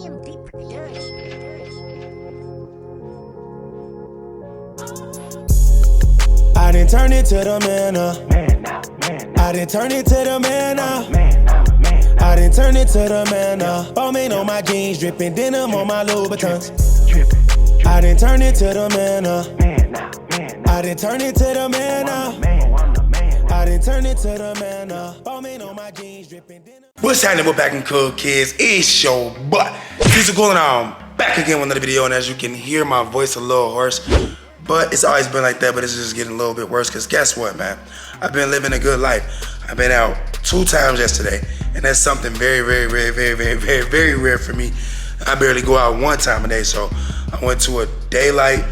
I done turned into the man I done turned into the man I done turned into the man Bowman on my jeans, dripping denim on my Louboutins. I done turned into the man I done turned into the man I done turned into the man Bowman on my jeans, dripping denim. What's happening? We're back in Cool Kids. It's your butt. These are cool and I'm back again with another video, and as you can hear, my voice a little hoarse. But it's always been like that, but it's just getting a little bit worse, because guess what, man? I've been living a good life. I've been out 2 times yesterday, and that's something very rare for me. I barely go out 1 time a day, so I went to a daylight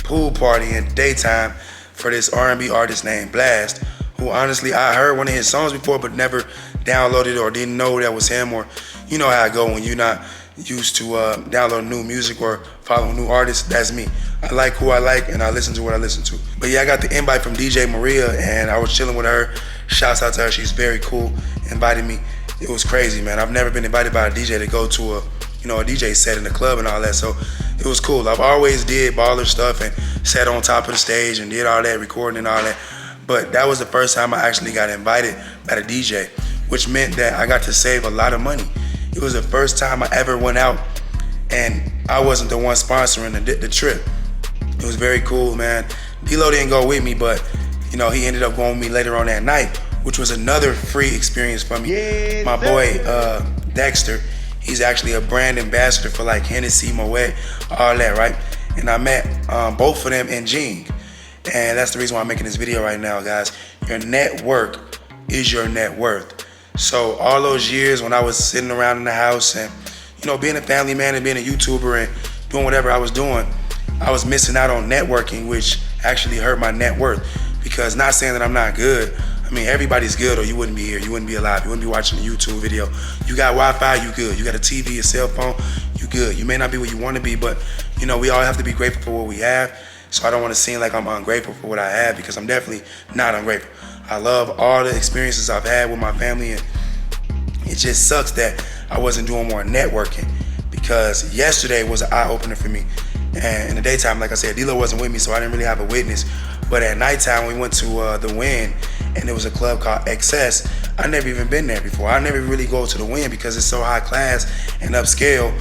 pool party in daytime for this R&B artist named Blast, who honestly, I heard one of his songs before, but never downloaded or didn't know that was him, or you know how I go when you're not used to download new music or follow new artists. That's me. I like who I like, and I listen to what I listen to. But yeah, I got the invite from DJ Maria, and I was chilling with her. Shouts out to her. She's very cool. Invited me. It was crazy, man. I've never been invited by a DJ to go to a DJ set in the club and all that, so it was cool. I've always did baller stuff and sat on top of the stage and did all that, recording and all that. But that was the first time I actually got invited by the DJ, which meant that I got to save a lot of money. It was the first time I ever went out and I wasn't the one sponsoring the trip. It was very cool, man. D-Lo didn't go with me, but he ended up going with me later on that night, which was another free experience for me. Yeah, my boy Dexter, he's actually a brand ambassador for like Hennessy, Moet, all that, right? And I met both of them in Jing. And that's the reason why I'm making this video right now, guys. Your network is your net worth. So all those years when I was sitting around in the house and being a family man and being a YouTuber and doing whatever I was doing, I was missing out on networking, which actually hurt my net worth. Because, not saying that I'm not good, I mean, everybody's good or you wouldn't be here, you wouldn't be alive, you wouldn't be watching a YouTube video. You got Wi-Fi, you good. You got a TV, a cell phone, you good. You may not be where you want to be, but we all have to be grateful for what we have. So I don't want to seem like I'm ungrateful for what I have, because I'm definitely not ungrateful. I love all the experiences I've had with my family, and it just sucks that I wasn't doing more networking, because yesterday was an eye-opener for me. And in the daytime, like I said, D-Lo wasn't with me, so I didn't really have a witness. But at nighttime, we went to the Win, and there was a club called XS. I never even been there before. I never really go to the Win because it's so high class and upscale.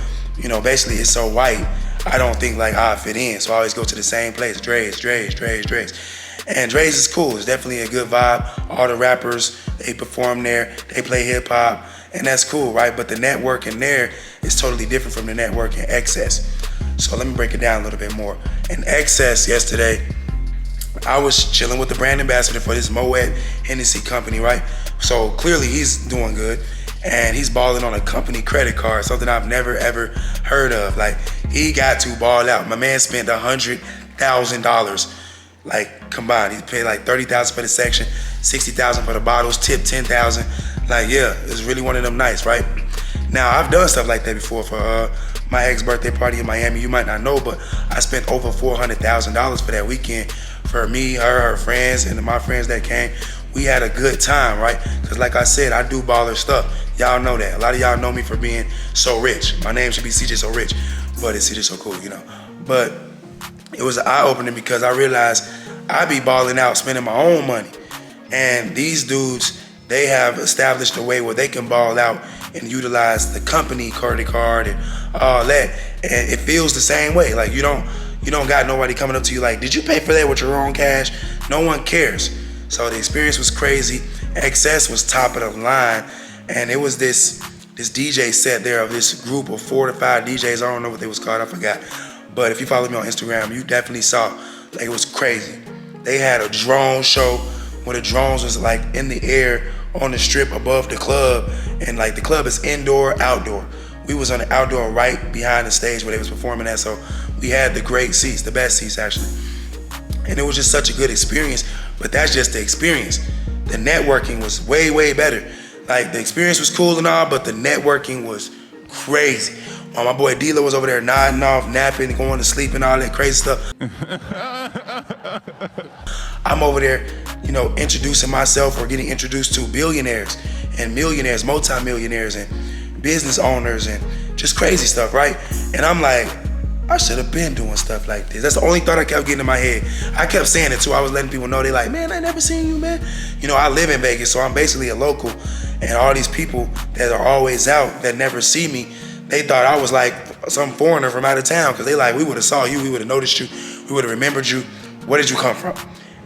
Basically it's so white. I don't think like I fit in, so I always go to the same place, Dre's. And Dre's is cool. It's definitely a good vibe. All the rappers, they perform there. They play hip hop, and that's cool, right? But the networking there is totally different from the networking XS. So let me break it down a little bit more. In XS yesterday, I was chilling with the brand ambassador for this Moet Hennessy company, right? So clearly he's doing good, and he's balling on a company credit card, something I've never ever heard of. Like, he got to ball out. My man spent $100,000, like combined. He paid like $30,000 for the section, $60,000 for the bottles, tipped $10,000. Like, yeah, it's really one of them nights, right? Now, I've done stuff like that before for my ex-birthday party in Miami. You might not know, but I spent over $400,000 for that weekend for me, her friends, and my friends that came. We had a good time, right? Because like I said, I do baller stuff. Y'all know that. A lot of y'all know me for being so rich. My name should be CJ So Rich, but it's CJ So Cool, But it was an eye-opener because I realized I be balling out, spending my own money. And these dudes, they have established a way where they can ball out and utilize the company credit card and all that. And it feels the same way. Like, you don't got nobody coming up to you like, did you pay for that with your own cash? No one cares. So the experience was crazy. XS was top of the line, and it was this DJ set there of this group of 4 to 5 DJs. I don't know what they was called, I forgot. But if you follow me on Instagram, you definitely saw, like, it was crazy. They had a drone show where the drones was like in the air on the strip above the club, and like the club is indoor, outdoor. We was on the outdoor right behind the stage where they was performing at, so we had the great seats, the best seats actually. And it was just such a good experience, but that's just the experience. The networking was way better. Like, the experience was cool and all, but the networking was crazy. While my boy D-Lo was over there nodding off, napping, going to sleep and all that crazy stuff. I'm over there, introducing myself or getting introduced to billionaires and millionaires, multi-millionaires and business owners, and just crazy stuff, right? And I'm like, I should have been doing stuff like this. That's the only thought I kept getting in my head. I kept saying it too. I was letting people know, they like, man, I never seen you, man. You know, I live in Vegas, so I'm basically a local. And all these people that are always out that never see me, they thought I was like some foreigner from out of town, because they like, we would have saw you, we would have noticed you, we would have remembered you. Where did you come from?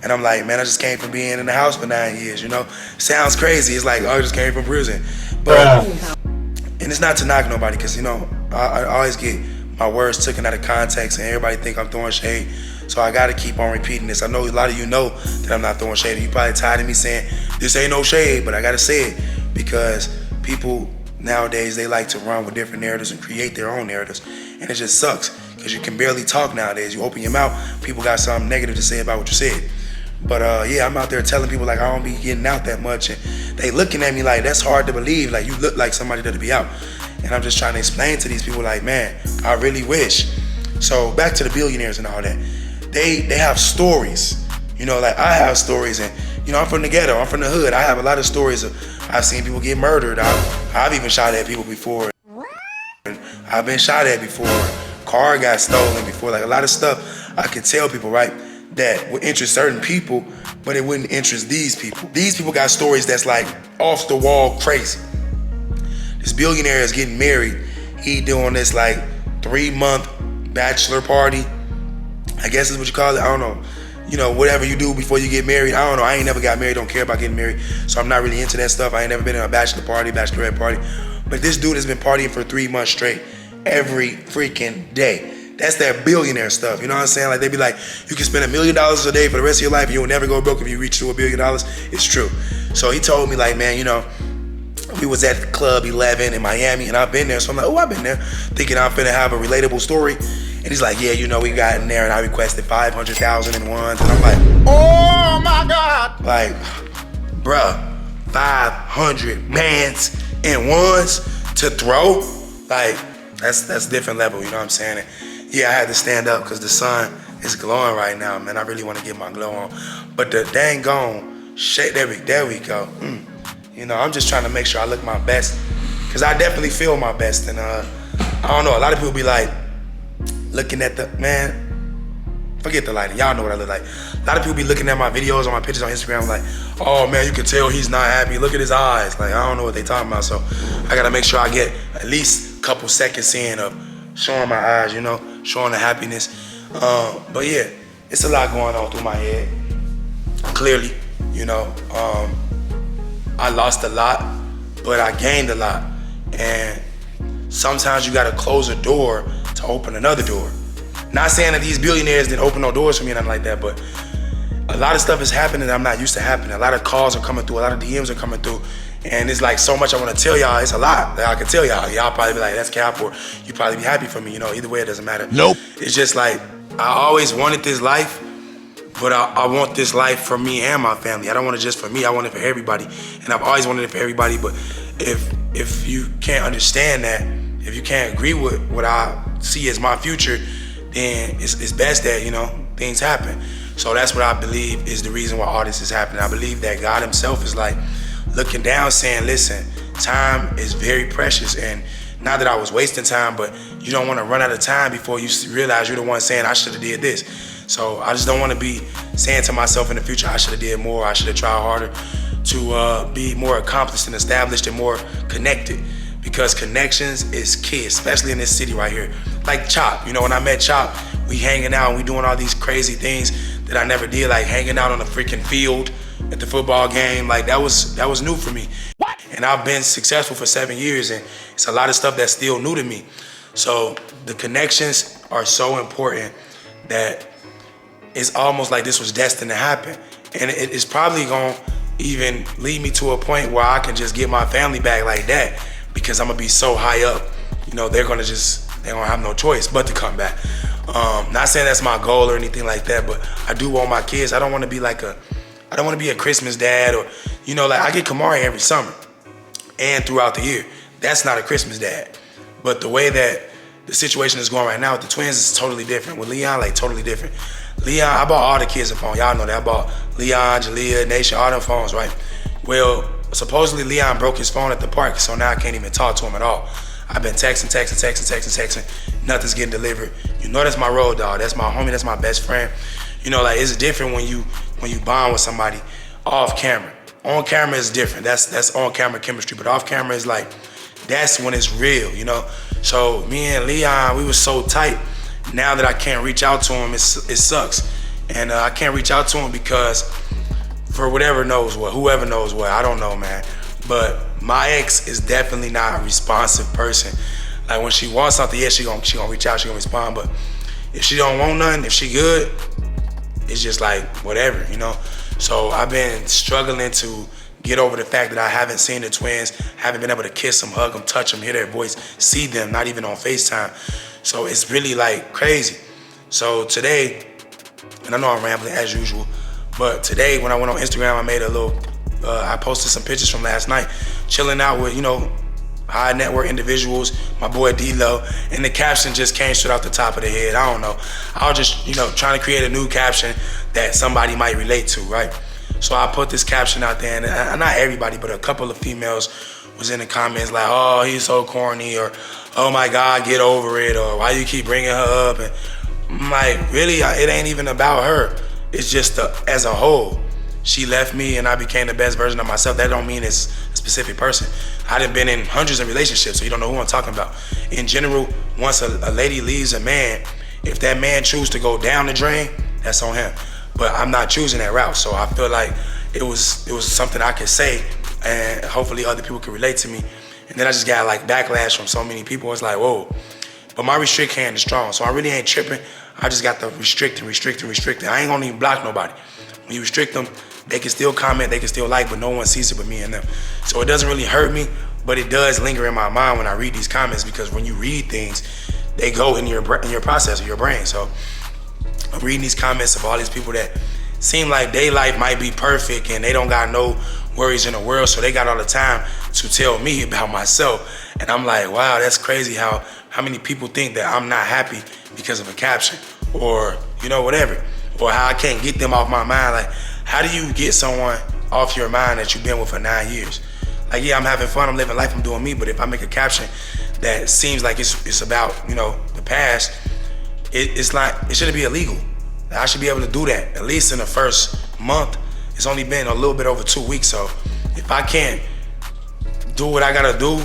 And I'm like, man, I just came from being in the house for 9 years, you know? Sounds crazy. It's like, oh, I just came from prison. But, and it's not to knock nobody, because, you know, I always get my words taken out of context and everybody think I'm throwing shade. So I gotta keep on repeating this. I know a lot of you know that I'm not throwing shade. You probably tired of me saying, this ain't no shade, but I gotta say it, because people nowadays, they like to run with different narratives and create their own narratives. And it just sucks, because you can barely talk nowadays. You open your mouth, people got something negative to say about what you said. But yeah, I'm out there telling people like I don't be getting out that much, and they looking at me like, that's hard to believe, like you look like somebody that'll be out. And I'm just trying to explain to these people like, man, I really wish. So back to the billionaires and all that. They have stories, you know, like I have stories, and you know, I'm from the ghetto, I'm from the hood. I have a lot of stories of, I've seen people get murdered. I've even shot at people before. I've been shot at before. Car got stolen before. Like a lot of stuff I could tell people, right, that would interest certain people, but it wouldn't interest these people. These people got stories that's like off the wall crazy. This billionaire is getting married. He doing this like 3-month bachelor party. I guess is what you call it. I don't know. You know, whatever you do before you get married. I don't know. I ain't never got married. Don't care about getting married. So I'm not really into that stuff. I ain't never been in a bachelor party, bachelorette party. But this dude has been partying for 3 months straight, every freaking day. That's that billionaire stuff. You know what I'm saying? Like they be like, you can spend $1 million a day for the rest of your life and you'll never go broke if you reach to $1 billion. It's true. So he told me like, man, you know, we was at Club 11 in Miami and I've been there. So I'm like, oh, I've been there, thinking I'm finna have a relatable story. And he's like, yeah, you know, we got in there and I requested 500,000 in ones. And I'm like, oh my God. Like, bruh, 500 bands in ones to throw? Like, that's different level, you know what I'm saying? And yeah, I had to stand up because the sun is glowing right now, man. I really want to get my glow on. But the dang gone shit, there we go. You know, I'm just trying to make sure I look my best, because I definitely feel my best. And I don't know, a lot of people be like, looking at the, man, forget the lighting, y'all know what I look like. A lot of people be looking at my videos or my pictures on Instagram like, oh man, you can tell he's not happy, look at his eyes. Like, I don't know what they talking about, so I gotta make sure I get at least a couple seconds in of showing my eyes, you know, showing the happiness. But yeah, it's a lot going on through my head, clearly, you know. I lost a lot, but I gained a lot. And sometimes you gotta close a door to open another door. Not saying that these billionaires didn't open no doors for me or nothing like that, but a lot of stuff is happening that I'm not used to happening. A lot of calls are coming through, a lot of DMs are coming through, and it's like so much I want to tell y'all. It's a lot that I can tell y'all. Y'all probably be like, that's cap, or you probably be happy for me, you know, either way it doesn't matter. Nope. It's just like, I always wanted this life, but I want this life for me and my family. I don't want it just for me, I want it for everybody. And I've always wanted it for everybody, but if you can't understand that, if you can't agree with what I see as my future, then it's best that, you know, things happen. So that's what I believe is the reason why all this is happening. I believe that God himself is like looking down saying, listen, time is very precious. And not that I was wasting time, but you don't want to run out of time before you realize you're the one saying, I should have did this. So I just don't want to be saying to myself in the future, I should have did more, I should have tried harder to be more accomplished and established and more connected. Because connections is key, especially in this city right here. Like Chop, you know, when I met Chop, we hanging out and we doing all these crazy things that I never did, like hanging out on the freaking field at the football game. Like that was new for me. What? And I've been successful for 7 years, and it's a lot of stuff that's still new to me. So the connections are so important that it's almost like this was destined to happen. And it's probably gonna even lead me to a point where I can just get my family back like that, because I'm gonna be so high up, you know, they're gonna have no choice but to come back. Not saying that's my goal or anything like that, but I do want my kids. I don't wanna be a Christmas dad, or, you know, like I get Kamari every summer and throughout the year. That's not a Christmas dad. But the way that the situation is going right now with the twins is totally different. With Leon, like totally different. Leon, I bought all the kids a phone. Y'all know that. I bought Leon, Jalea, Nation, all them phones, right? Well, supposedly Leon broke his phone at the park, so now I can't even talk to him at all. I've been texting. Nothing's getting delivered. You know that's my road dog. That's my homie. That's my best friend. You know, like it's different when you bond with somebody off camera. On camera is different. That's on camera chemistry. But off camera is like, that's when it's real, you know? So me and Leon, we were so tight. Now that I can't reach out to him, it sucks. And I can't reach out to him because for whoever knows what, I don't know, man. But my ex is definitely not a responsive person. Like when she wants something, yeah, she gonna reach out, she gonna respond. But if she don't want nothing, if she good, it's just like whatever, you know? So I've been struggling to get over the fact that I haven't seen the twins, haven't been able to kiss them, hug them, touch them, hear their voice, see them, not even on FaceTime. So it's really like crazy. So today, and I know I'm rambling as usual, but today when I went on Instagram, I made a little, I posted some pictures from last night, chilling out with, you know, high net worth individuals, my boy D-Lo, and the caption just came straight off the top of the head. I don't know. I was just, you know, trying to create a new caption that somebody might relate to, right? So I put this caption out there, and not everybody, but a couple of females was in the comments like, oh, he's so corny, or oh my God, get over it, or why you keep bringing her up? And I'm like, really, it ain't even about her. It's just as a whole. She left me and I became the best version of myself. That don't mean it's a specific person. I done been in hundreds of relationships, so you don't know who I'm talking about. In general, once a lady leaves a man, if that man chooses to go down the drain, that's on him. But I'm not choosing that route, so I feel like it was something I could say, and hopefully other people could relate to me. And then I just got like backlash from so many people. It's like, whoa. But my restrict hand is strong, so I really ain't tripping. I just got to restrict. I ain't gonna even block nobody. When you restrict them, they can still comment, they can still like, but no one sees it but me and them. So it doesn't really hurt me, but it does linger in my mind when I read these comments, because when you read things, they go in your processor, your brain. So I'm reading these comments of all these people that seem like their life might be perfect and they don't got no worries in the world, so they got all the time to tell me about myself. And I'm like, wow, that's crazy how many people think that I'm not happy because of a caption, or, you know, whatever, or how I can't get them off my mind. Like, how do you get someone off your mind that you've been with for 9 years? Like, yeah, I'm having fun, I'm living life, I'm doing me, but if I make a caption that seems like it's about, you know, the past, it's not, it shouldn't be illegal. I should be able to do that, at least in the first month. It's only been a little bit over 2 weeks, so if I can't do what I gotta do,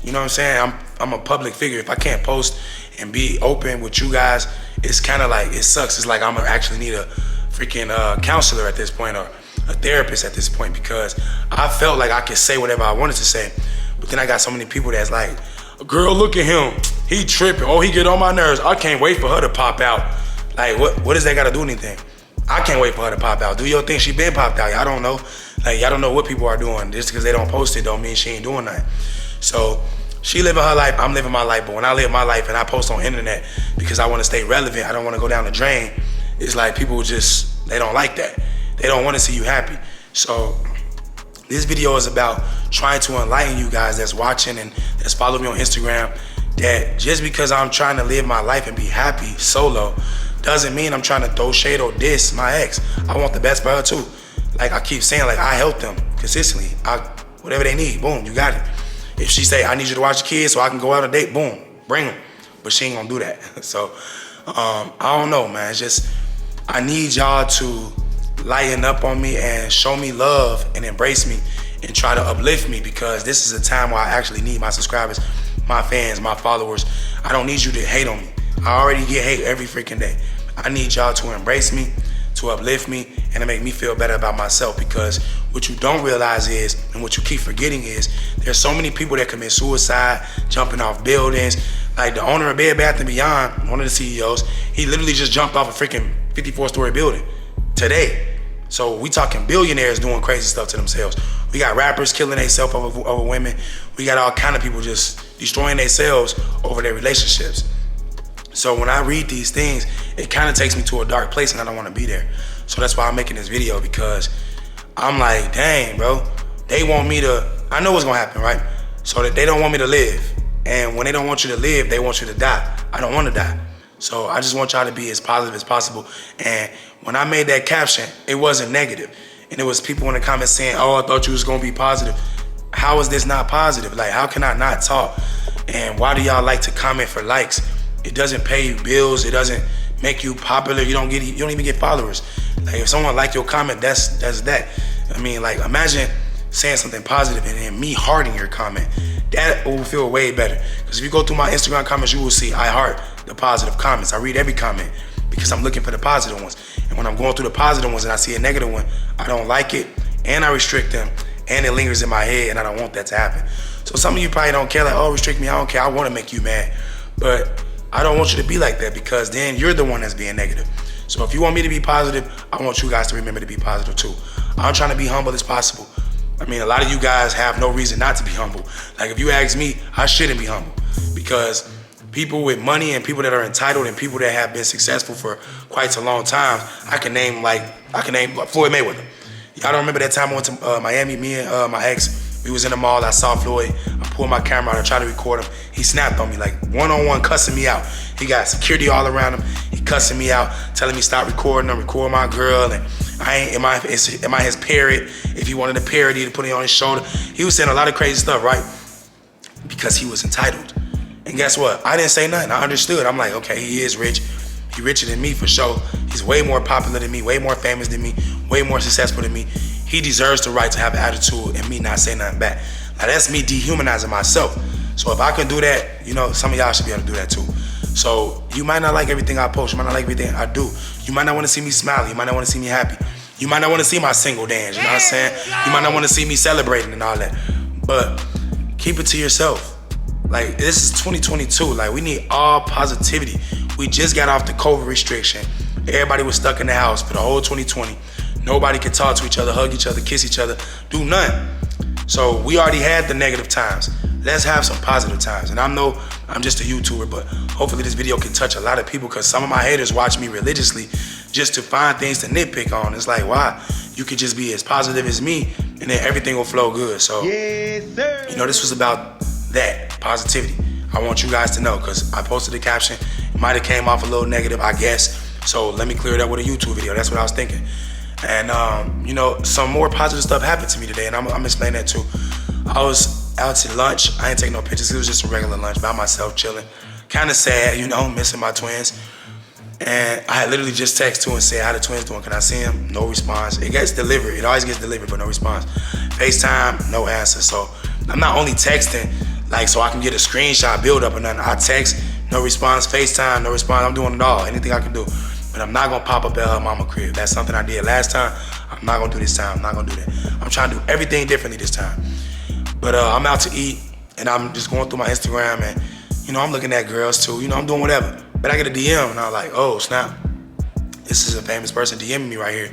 you know what I'm saying? I'm a public figure. If I can't post and be open with you guys, it's kind of like, it sucks. It's like I'm gonna actually need a freaking counselor at this point, or a therapist at this point, because I felt like I could say whatever I wanted to say, but then I got so many people that's like, girl, look at him, he tripping, oh, he get on my nerves, I can't wait for her to pop out. Like, what does that gotta do anything? I can't wait for her to pop out. Do your thing, she been popped out, y'all don't know. Like, y'all don't know what people are doing. Just because they don't post it don't mean she ain't doing nothing. So, she living her life, I'm living my life, but when I live my life and I post on internet because I wanna stay relevant, I don't wanna go down the drain, it's like people just, they don't like that. They don't wanna see you happy. So this video is about trying to enlighten you guys that's watching and that's following me on Instagram, that just because I'm trying to live my life and be happy solo doesn't mean I'm trying to throw shade or diss my ex. I want the best for her too. Like I keep saying, like I help them consistently. Whatever they need, boom, you got it. If she say, I need you to watch the kids so I can go out on a date, boom, bring them. But she ain't gonna do that. So I don't know, man. It's just, I need y'all to lighten up on me and show me love and embrace me and try to uplift me, because this is a time where I actually need my subscribers, my fans, my followers. I don't need you to hate on me. I already get hate every freaking day. I need y'all to embrace me, to uplift me, and to make me feel better about myself, because what you don't realize is, and what you keep forgetting is, there's so many people that commit suicide, jumping off buildings. Like the owner of Bed Bath & Beyond, one of the CEOs, he literally just jumped off a freaking 54-story building today. So we talking billionaires doing crazy stuff to themselves. We got rappers killing themselves over women. We got all kind of people just destroying themselves over their relationships. So when I read these things, it kind of takes me to a dark place and I don't want to be there. So that's why I'm making this video, because I'm like, dang, bro, they want me to, I know what's gonna happen, right? So that they don't want me to live. And when they don't want you to live, they want you to die. I don't want to die. So I just want y'all to be as positive as possible. And when I made that caption, it wasn't negative. And there was people in the comments saying, oh, I thought you was gonna be positive. How is this not positive? Like, how can I not talk And why do y'all like to comment for likes? It doesn't pay you bills. It doesn't make you popular. You don't even get followers. Like if someone like your comment, that's that. I mean, like imagine saying something positive and then me hearting your comment. That will feel way better. Because if you go through my Instagram comments, you will see I heart the positive comments. I read every comment because I'm looking for the positive ones. And when I'm going through the positive ones and I see a negative one, I don't like it and I restrict them and it lingers in my head and I don't want that to happen. So some of you probably don't care, like, oh, restrict me, I don't care, I want to make you mad. But I don't want you to be like that because then you're the one that's being negative. So if you want me to be positive, I want you guys to remember to be positive too. I'm trying to be humble as possible. I mean, a lot of you guys have no reason not to be humble. Like if you ask me, I shouldn't be humble because people with money and people that are entitled and people that have been successful for quite a long time, I can name Floyd Mayweather. Y'all don't remember that time I went to Miami, me and my ex, we was in the mall, I saw Floyd, I pulled my camera out, I tried to record him. He snapped on me like one-on-one cussing me out. He got security all around him. He cussing me out, telling me stop recording him, record my girl, and am I his parrot? If he wanted a parody to put it on his shoulder. He was saying a lot of crazy stuff, right? Because he was entitled. And guess what? I didn't say nothing. I understood. I'm like, okay, he is rich. He richer than me for sure. He's way more popular than me, way more famous than me, way more successful than me. He deserves the right to have an attitude and me not say nothing back. Now that's me dehumanizing myself. So if I can do that, you know, some of y'all should be able to do that too. So you might not like everything I post. You might not like everything I do. You might not want to see me smiling. You might not want to see me happy. You might not want to see my single dance, you know what I'm saying? You might not want to see me celebrating and all that. But keep it to yourself. Like, this is 2022. Like, we need all positivity. We just got off the COVID restriction. Everybody was stuck in the house for the whole 2020. Nobody could talk to each other, hug each other, kiss each other, do nothing. So we already had the negative times. Let's have some positive times. And I know I'm just a YouTuber, but hopefully this video can touch a lot of people because some of my haters watch me religiously just to find things to nitpick on. It's like, why? You could just be as positive as me and then everything will flow good. So, yes, sir. You know, this was about that, positivity. I want you guys to know because I posted the caption. It might have came off a little negative, I guess. So let me clear it up with a YouTube video. That's what I was thinking. And, you know, some more positive stuff happened to me today, and I'm explaining that too. I was out to lunch. I didn't take no pictures. It was just a regular lunch by myself, chilling. Kind of sad, you know, missing my twins. And I had literally just texted to and said, how the twins doing? Can I see them? No response. It gets delivered. It always gets delivered, but no response. FaceTime, no answer. So I'm not only texting, like, so I can get a screenshot build up or nothing. I text, no response. FaceTime, no response. I'm doing it all, anything I can do. But I'm not gonna pop up at her mama crib. That's something I did last time. I'm not gonna do this time. I'm not gonna do that. I'm trying to do everything differently this time. But I'm out to eat, and I'm just going through my Instagram, and, you know, I'm looking at girls too. You know, I'm doing whatever. But I get a DM, and I'm like, oh, snap. This is a famous person DMing me right here.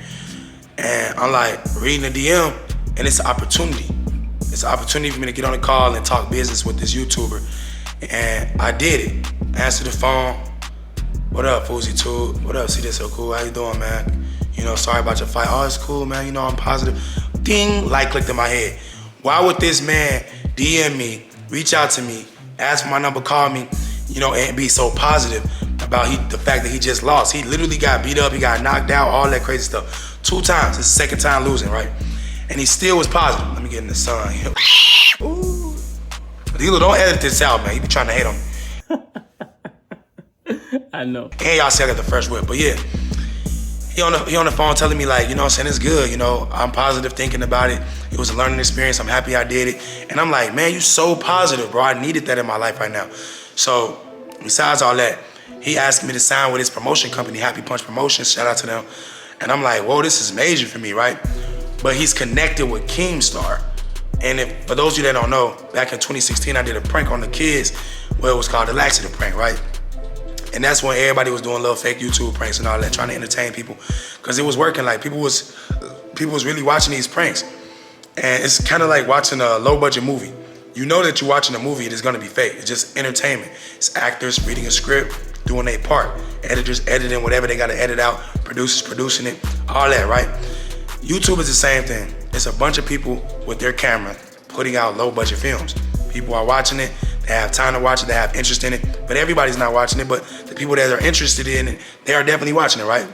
And I'm like, reading the DM, and it's an opportunity. It's an opportunity for me to get on a call and talk business with this YouTuber. And I did it. Answered the phone. What up, Fousey Tube? What up, see this so cool? How you doing, man? You know, sorry about your fight. Oh, it's cool, man. You know, I'm positive. Ding, light clicked in my head. Why would this man DM me, reach out to me, ask for my number, call me, you know, and be so positive about the fact that he just lost? He literally got beat up, he got knocked out, all that crazy stuff. 2 times, his second time losing, right? And he still was positive. Let me get in the sun. Ooh. Dilo, don't edit this out, man. You be trying to hate on me. I know. And y'all see I got the first whip, but yeah. He on the phone telling me, like, you know what I'm saying, it's good, you know, I'm positive thinking about it. It was a learning experience, I'm happy I did it. And I'm like, man, you so positive, bro. I needed that in my life right now. So, besides all that, he asked me to sign with his promotion company, Happy Punch Promotions, shout out to them. And I'm like, whoa, this is major for me, right? But he's connected with Keemstar. And for those of you that don't know, back in 2016, I did a prank on the kids where it was called the Laxative Prank, right? And that's when everybody was doing little fake YouTube pranks and all that, trying to entertain people. Because it was working, like people was really watching these pranks. And it's kind of like watching a low budget movie. You know that you're watching a movie, it is gonna be fake. It's just entertainment. It's actors reading a script, doing their part. Editors editing whatever they gotta edit out, producers producing it, all that, right? YouTube is the same thing. It's a bunch of people with their camera putting out low budget films. People are watching it, they have time to watch it, they have interest in it, but everybody's not watching it, but the people that are interested in it, they are definitely watching it, right?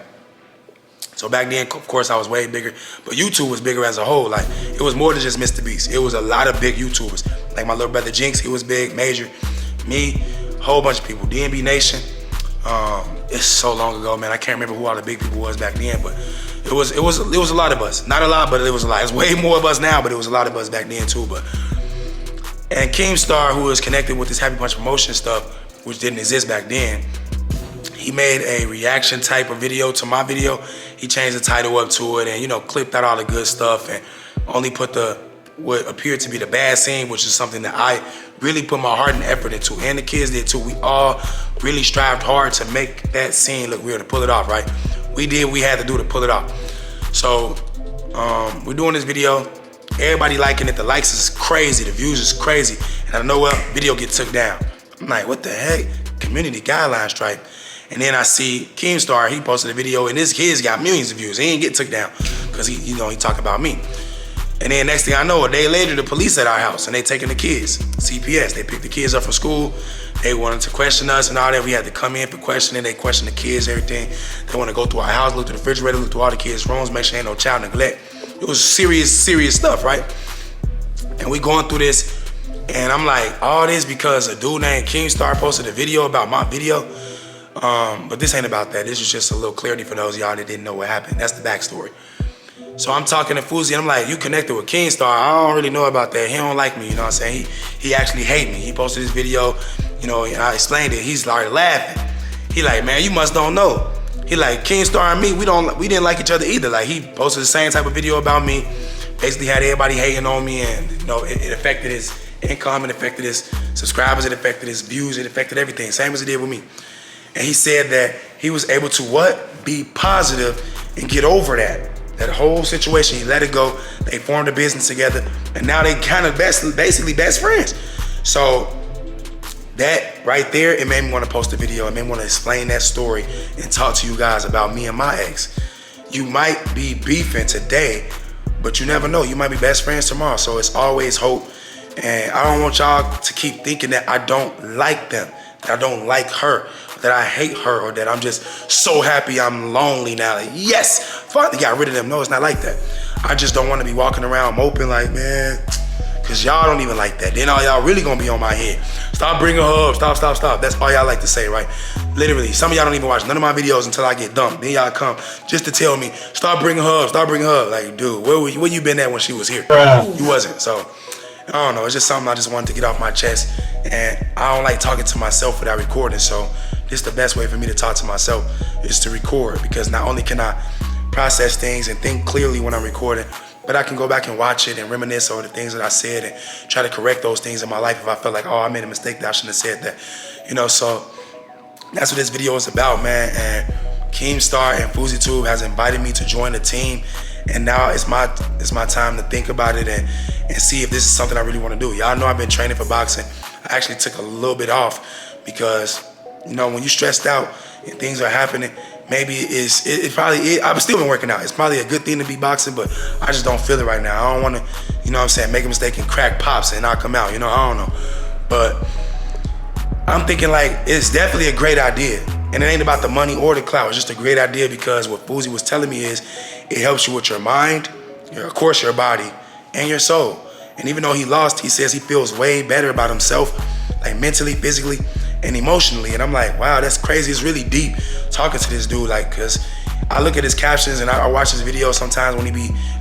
So back then, of course, I was way bigger, but YouTube was bigger as a whole. Like, it was more than just Mr. Beast. It was a lot of big YouTubers. Like my little brother Jinx, he was big, major. Me, a whole bunch of people, DNB Nation. It's so long ago, man. I can't remember who all the big people was back then, but it was a lot of us. Not a lot, but it was a lot. It's way more of us now, but it was a lot of us back then too. And Keemstar, who is connected with this Happy Punch promotion stuff, which didn't exist back then, he made a reaction type of video to my video. He changed the title up to it and, you know, clipped out all the good stuff and only put what appeared to be the bad scene, which is something that I really put my heart and effort into, and the kids did too. We all really strived hard to make that scene look real, to pull it off, right? We did what we had to do to pull it off. So we're doing this video. Everybody liking it. The likes is crazy. The views is crazy. And I know what? Video get took down. I'm like, what the heck? Community guideline strike. And then I see Keemstar, he posted a video and his kids got millions of views. He ain't get took down because he talking about me. And then next thing I know, a day later, the police at our house and they taking the kids, CPS. They picked the kids up from school. They wanted to question us and all that. We had to come in for questioning. They questioned the kids, everything. They want to go through our house, look through the refrigerator, look through all the kids' rooms, make sure ain't no child neglect. It was serious stuff, right? And we going through this, and I'm like, all this because a dude named Keemstar posted a video about my video. But this ain't about that. This is just a little clarity for those of y'all that didn't know what happened. That's the backstory. So I'm talking to Fuzi, and I'm like, you connected with Keemstar. I don't really know about that. He don't like me, you know what I'm saying? He actually hate me. He posted this video, you know, and I explained it. He's started laughing. He like, man, you must don't know. He like, Keemstar and me, we didn't like each other either. Like, he posted the same type of video about me, basically had everybody hating on me, and, you know, it affected his income, it affected his subscribers, it affected his views, it affected everything, same as it did with me. And he said that he was able to what? Be positive and get over that whole situation. He let it go. They formed a business together, and now they kind of basically best friends. So that right there, it made me want to post a video. It made me want to explain that story and talk to you guys about me and my ex. You might be beefing today, but you never know. You might be best friends tomorrow. So it's always hope. And I don't want y'all to keep thinking that I don't like them, that I don't like her, that I hate her, or that I'm just so happy I'm lonely now. Like, yes, finally got rid of them. No, it's not like that. I just don't want to be walking around moping like, man, because y'all don't even like that. Then all y'all really going to be on my head. Stop bringing her up. Stop. That's all y'all like to say, right? Literally, some of y'all don't even watch none of my videos until I get dumped. Then y'all come just to tell me, stop bringing her up. Like, dude, where you been at when she was here? You wasn't. So I don't know. It's just something I just wanted to get off my chest. And I don't like talking to myself without recording. So this is the best way for me to talk to myself, is to record, because not only can I process things and think clearly when I'm recording, but I can go back and watch it and reminisce over the things that I said and try to correct those things in my life if I felt like, oh, I made a mistake that I shouldn't have said that. You know, so that's what this video is about, man. And Keemstar and FuziTube has invited me to join the team. And now it's my time to think about it and see if this is something I really want to do. Y'all know I've been training for boxing. I actually took a little bit off because, you know, when you're stressed out and things are happening, maybe I've still been working out. It's probably a good thing to be boxing, but I just don't feel it right now. I don't want to, you know what I'm saying, make a mistake and crack pops and not come out, you know, I don't know. But I'm thinking like, it's definitely a great idea. And it ain't about the money or the clout. It's just a great idea because what Fuzi was telling me is it helps you with your mind, of course your body, and your soul. And even though he lost, he says he feels way better about himself, like mentally, physically, and emotionally. And I'm like, wow, that's crazy. It's really deep talking to this dude, like, cause I look at his captions and I watch his videos sometimes when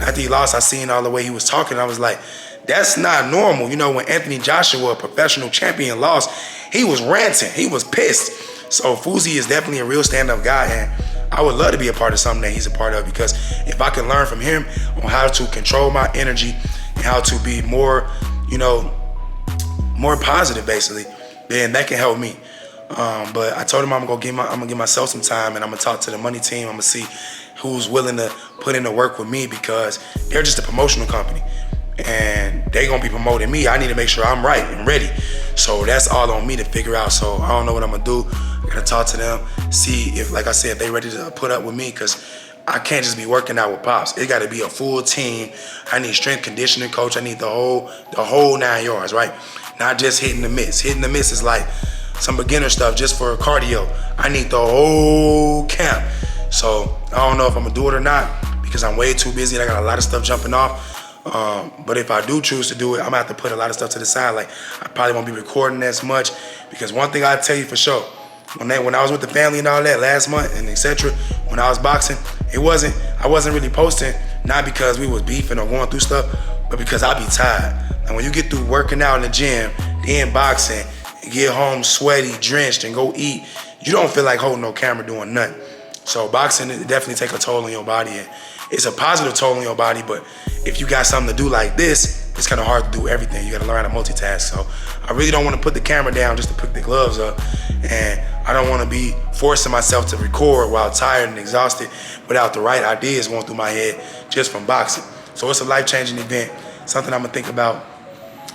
after he lost, I seen all the way he was talking. I was like, that's not normal. You know, when Anthony Joshua, a professional champion, lost, he was ranting, he was pissed. So Fuzi is definitely a real stand-up guy, and I would love to be a part of something that he's a part of, because if I can learn from him on how to control my energy and how to be more, you know, more positive basically, then that can help me. But I told him I'm gonna give myself some time, and I'm gonna talk to the money team. I'm gonna see who's willing to put in the work with me, because they're just a promotional company and they gonna be promoting me. I need to make sure I'm right and ready. So that's all on me to figure out. So I don't know what I'm gonna do. I gotta talk to them, see if, like I said, if they ready to put up with me, because I can't just be working out with Pops. It gotta be a full team. I need strength conditioning coach. I need the whole 9 yards, right? Not just hitting the miss. Hitting the miss is like some beginner stuff just for cardio. I need the whole camp. So I don't know if I'm gonna do it or not, because I'm way too busy and I got a lot of stuff jumping off. But if I do choose to do it, I'm gonna have to put a lot of stuff to the side. Like, I probably won't be recording as much, because one thing I tell you for sure, when I was with the family and all that last month and etc., when I was boxing, I wasn't really posting, not because we was beefing or going through stuff, but because I be tired. And when you get through working out in the gym, then boxing, and get home sweaty, drenched, and go eat, you don't feel like holding no camera doing nothing. So boxing, it definitely take a toll on your body, and it's a positive toll on your body, but if you got something to do like this, it's kind of hard to do everything. You got to learn how to multitask. So I really don't want to put the camera down just to put the gloves up, and I don't want to be forcing myself to record while tired and exhausted without the right ideas going through my head just from boxing. So it's a life-changing event, something I'm gonna think about.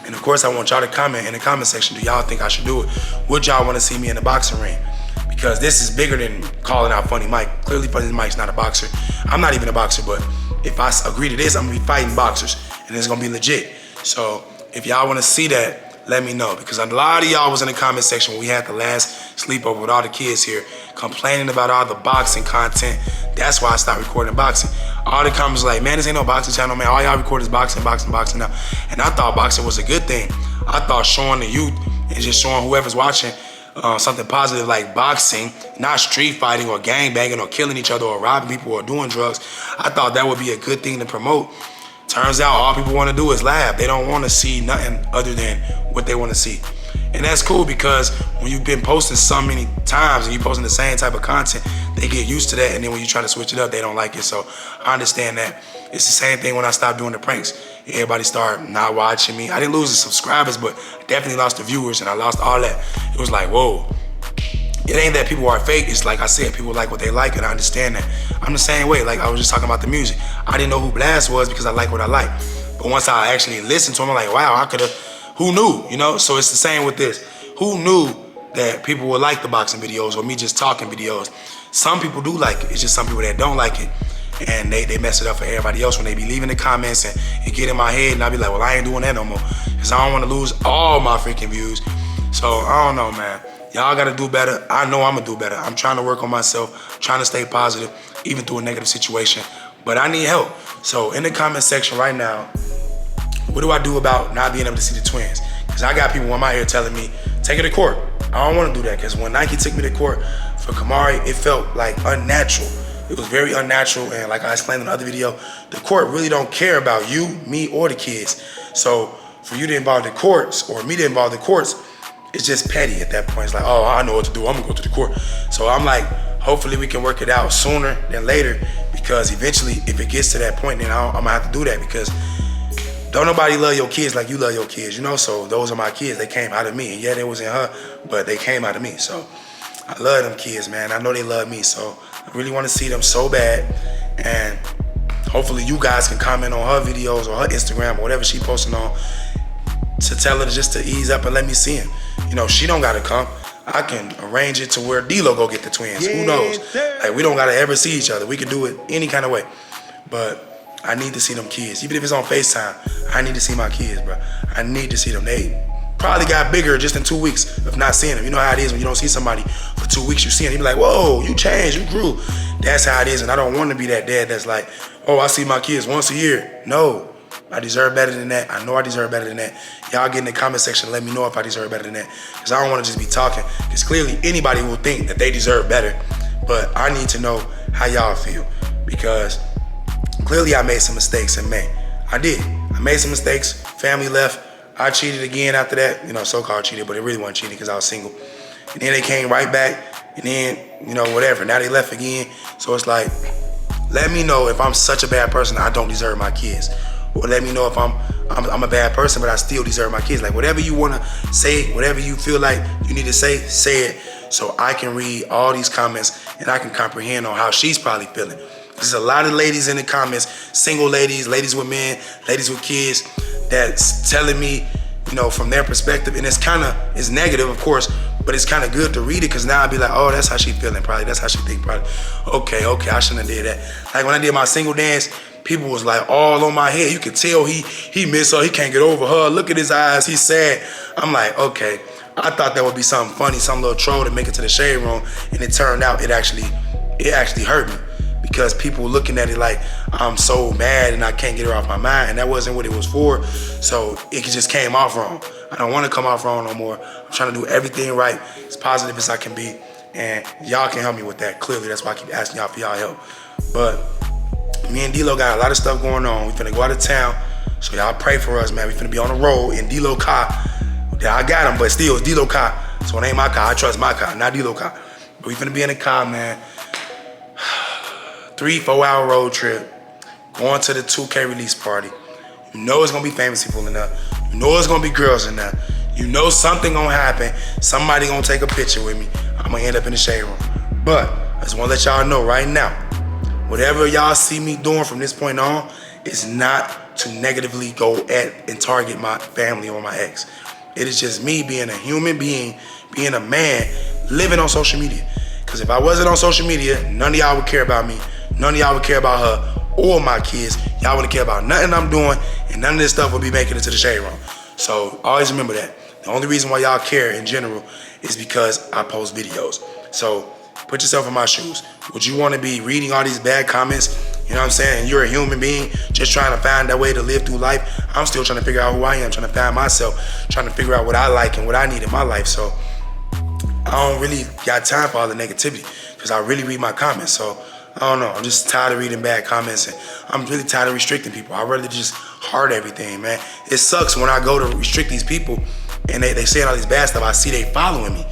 And of course, I want y'all to comment in the comment section, do y'all think I should do it? Would y'all want to see me in the boxing ring? Because this is bigger than calling out Funny Mike. Clearly, Funny Mike's not a boxer. I'm not even a boxer, but if I agree to this, I'm gonna be fighting boxers, and it's gonna be legit. So if y'all wanna see that, let me know, because a lot of y'all was in the comment section when we had the last sleepover with all the kids here, complaining about all the boxing content. That's why I stopped recording boxing. All the comments like, man, this ain't no boxing channel, man. All y'all record is boxing, boxing, boxing now. And I thought boxing was a good thing. I thought showing the youth and just showing whoever's watching something positive like boxing, not street fighting or gang banging or killing each other or robbing people or doing drugs. I thought that would be a good thing to promote. Turns out all people want to do is laugh. They don't want to see nothing other than what they want to see. And that's cool, because when you've been posting so many times and you're posting the same type of content, they get used to that, and then when you try to switch it up, they don't like it. So I understand that. It's the same thing when I stopped doing the pranks. Everybody started not watching me. I didn't lose the subscribers, but definitely lost the viewers, and I lost all that. It was like, whoa. It ain't that people are fake. It's like I said, people like what they like, and I understand that. I'm the same way. Like I was just talking about the music. I didn't know who Blast was because I like what I like. But once I actually listened to him, I'm like, wow, I could have, who knew, you know? So it's the same with this. Who knew that people would like the boxing videos or me just talking videos? Some people do like it. It's just some people that don't like it. And they mess it up for everybody else when they be leaving the comments and get in my head, and I be like, well, I ain't doing that no more, because I don't want to lose all my freaking views. So I don't know, man. Y'all gotta do better. I know I'm gonna do better. I'm trying to work on myself, trying to stay positive, even through a negative situation. But I need help. So in the comment section right now, what do I do about not being able to see the twins? Because I got people on my ear telling me, take it to court. I don't want to do that, because when Nike took me to court for Kamari, it felt like unnatural. It was very unnatural, and like I explained in the other video, the court really don't care about you, me, or the kids. So for you to involve the courts, or me to involve the courts, it's just petty at that point. It's like, oh, I know what to do. I'm gonna go to the court. So I'm like, hopefully we can work it out sooner than later, because eventually, if it gets to that point, then I'm gonna have to do that, because don't nobody love your kids like you love your kids, you know? So those are my kids. They came out of me. And yeah, they was in her, but they came out of me. So I love them kids, man. I know they love me. So I really want to see them so bad. And hopefully you guys can comment on her videos or her Instagram or whatever she posting on, to tell her just to ease up and let me see him. You know, she don't gotta come. I can arrange it to where D-Lo go get the twins. Who knows? Like, we don't gotta ever see each other. We can do it any kind of way. But I need to see them kids. Even if it's on FaceTime, I need to see my kids, bro. I need to see them. They probably got bigger just in 2 weeks of not seeing them. You know how it is when you don't see somebody for 2 weeks, you see them, you be like, whoa, you changed, you grew. That's how it is, and I don't want to be that dad that's like, oh, I see my kids once a year. No, I deserve better than that. I know I deserve better than that. Y'all get in the comment section, let me know if I deserve better than that, because I don't want to just be talking, because clearly anybody will think that they deserve better, but I need to know how y'all feel, because clearly I made some mistakes in May. I did. I made some mistakes. Family left. I cheated again after that. You know, so-called cheated, but it really wasn't cheating because I was single. And then they came right back, and then, you know, whatever. Now they left again. So it's like, let me know if I'm such a bad person I don't deserve my kids. Or let me know if I'm a bad person, but I still deserve my kids. Like, whatever you want to say, whatever you feel like you need to say it, so I can read all these comments and I can comprehend on how she's probably feeling. There's a lot of ladies in the comments, single ladies, ladies with men, ladies with kids, that's telling me, you know, from their perspective, and it's negative, of course, but it's kind of good to read it, because now I'd be like, oh, that's how she feeling, probably. That's how she think, probably. Okay, I shouldn't have did that. Like when I did my single dance, people was like all on my head. You could tell he miss her, he can't get over her. Look at his eyes, he's sad. I'm like, okay. I thought that would be something funny, some little troll to make it to the shade room, and it turned out it actually hurt me. because people looking at it like I'm so mad and I can't get her off my mind, and that wasn't what it was for. So it just came off wrong. I don't want to come off wrong no more. I'm trying to do everything right, as positive as I can be, and y'all can help me with that. Clearly, that's why I keep asking y'all for y'all help. But me and D-Lo got a lot of stuff going on. We finna go out of town, so y'all pray for us, man. We finna be on the road in D-Lo car. Yeah, I got him, but still, it's D-Lo car. So it ain't my car. I trust my car, not D-Lo car. But we finna be in the car, man. 3-4 hour road trip, going to the 2K release party. You know it's gonna be famous people in there. You know it's gonna be girls in there. You know something gonna happen. Somebody gonna take a picture with me. I'm gonna end up in the shade room. But I just wanna let y'all know right now, whatever y'all see me doing from this point on is not to negatively go at and target my family or my ex. It is just me being a human being, being a man, living on social media. Because if I wasn't on social media, none of y'all would care about me. None of y'all would care about her or my kids. Y'all wouldn't care about nothing I'm doing, and none of this stuff would be making it to the shade room. So always remember that. The only reason why y'all care in general is because I post videos. So put yourself in my shoes. Would you want to be reading all these bad comments? You know what I'm saying? You're a human being just trying to find that way to live through life. I'm still trying to figure out who I am, trying to find myself, trying to figure out what I like and what I need in my life. So I don't really got time for all the negativity because I really read my comments. So I don't know. I'm just tired of reading bad comments, and I'm really tired of restricting people. I'd rather just heart everything, man. It sucks when I go to restrict these people and they saying all these bad stuff. I see they following me.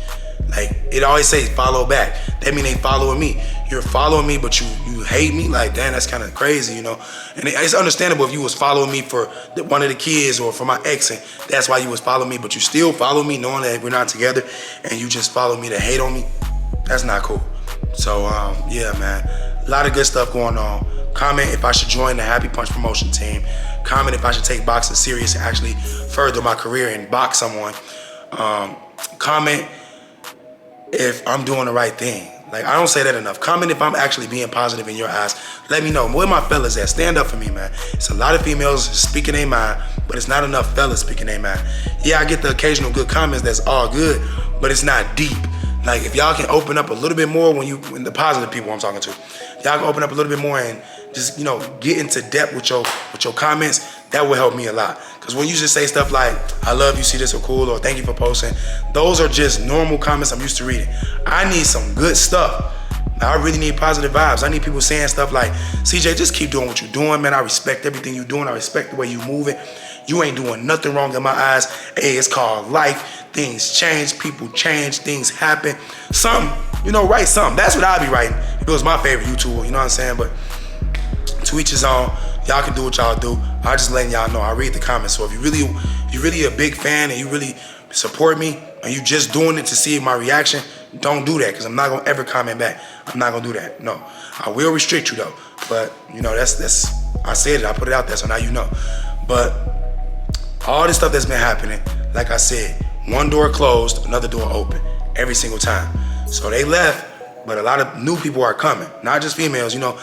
Like, it always says follow back. That mean they following me. You're following me, but you hate me? Like, damn, that's kind of crazy, you know? And it's understandable if you was following me for one of the kids or for my ex, and that's why you was following me, but you still follow me knowing that we're not together, and you just follow me to hate on me. That's not cool. So, yeah, man. A lot of good stuff going on. Comment if I should join the Happy Punch promotion team. Comment if I should take boxing serious and actually further my career and box someone. Comment if I'm doing the right thing. Like, I don't say that enough. Comment if I'm actually being positive in your eyes. Let me know. Where my fellas at? Stand up for me, man. It's a lot of females speaking their mind, but it's not enough fellas speaking their mind. Yeah, I get the occasional good comments. That's all good, but it's not deep. Like, if y'all can open up a little bit more when the positive people I'm talking to, y'all can open up a little bit more and just, you know, get into depth with your comments, that will help me a lot. Because when you just say stuff like, I love you, see this so cool, or thank you for posting, those are just normal comments I'm used to reading. I need some good stuff. I really need positive vibes. I need people saying stuff like, CJ, just keep doing what you're doing, man. I respect everything you're doing. I respect the way you're moving. You ain't doing nothing wrong in my eyes. Hey, it's called life. Things change, people change, things happen. Something, you know, write something. That's what I'd be writing if it was my favorite YouTuber, you know what I'm saying? But to each his own. Y'all can do what y'all do. I just letting y'all know. I read the comments. So if you're really a big fan and you really support me and you just doing it to see my reaction, don't do that, because I'm not gonna ever comment back. I'm not gonna do that. No. I will restrict you though. But you know, that's I said it, I put it out there, so now you know. But all this stuff that's been happening, like I said, one door closed, another door open every single time. So they left, but a lot of new people are coming. Not just females, you know.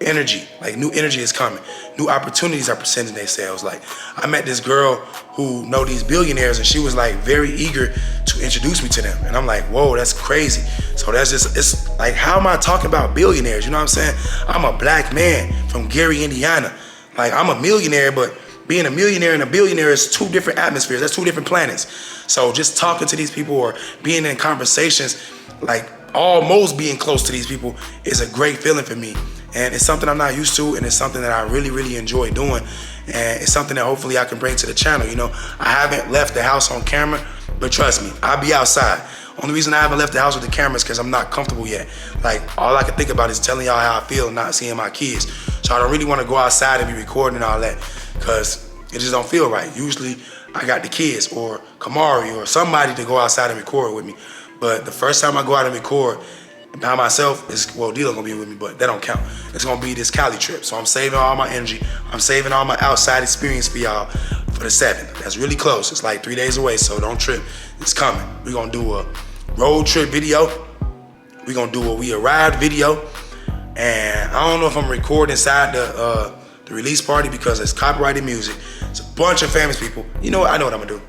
Energy, like new energy is coming. New opportunities are presenting themselves. Like, I met this girl who know these billionaires, and she was like very eager to introduce me to them. And I'm like, whoa, that's crazy. So that's just, it's like, how am I talking about billionaires? You know what I'm saying? I'm a black man from Gary, Indiana. Like, I'm a millionaire, but being a millionaire and a billionaire is two different atmospheres. That's two different planets. So just talking to these people or being in conversations, like almost being close to these people, is a great feeling for me. And it's something I'm not used to, and it's something that I really, really enjoy doing. And it's something that hopefully I can bring to the channel. You know, I haven't left the house on camera, but trust me, I'll be outside. Only reason I haven't left the house with the camera is because I'm not comfortable yet. Like, all I can think about is telling y'all how I feel not seeing my kids. So I don't really want to go outside and be recording and all that, because it just don't feel right. Usually I got the kids or Kamari or somebody to go outside and record with me. But the first time I go out and record by myself, well, D-Lo gonna be with me, but that don't count. It's gonna be this Cali trip. So I'm saving all my energy. I'm saving all my outside experience for y'all for the 7th. That's really close. It's like 3 days away, so don't trip. It's coming. We're gonna do a road trip video. We're gonna do a we arrived video. And I don't know if I'm recording inside the release party because it's copyrighted music. It's a bunch of famous people. You know what? I know what I'm gonna do.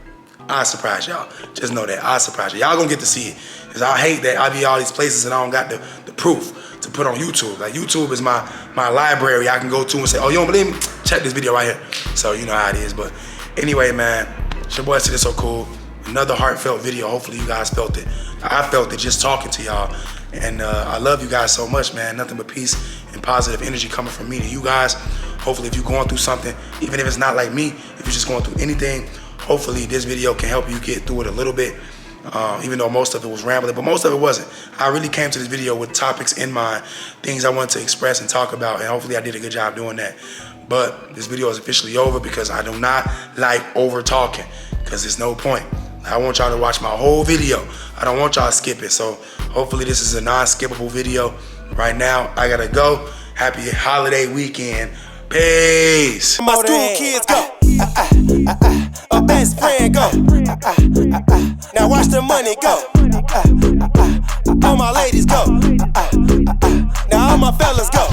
I surprise y'all. Just know that I surprise y'all. Y'all gonna get to see it. Cause I hate that I be all these places and I don't got the proof to put on YouTube. Like YouTube is my library I can go to and say, oh, you don't believe me? Check this video right here. So you know how it is. But anyway, man, it's your boy Sid So Cool. Another heartfelt video. Hopefully you guys felt it. I felt it just talking to y'all. And I love you guys so much, man. Nothing but peace and positive energy coming from me to you guys. Hopefully if you're going through something, even if it's not like me, if you're just going through anything, hopefully this video can help you get through it a little bit. Even though most of it was rambling, but most of it wasn't. I really came to this video with topics in mind, things I wanted to express and talk about, and hopefully I did a good job doing that. But this video is officially over because I do not like over talking, because there's no point. I want y'all to watch my whole video. I don't want y'all to skip it. So hopefully this is a non-skippable video. Right now, I gotta go. Happy holiday weekend. Peace. My school kids go. My best friend go. Now watch the money go. All my ladies go. Now all my fellas go.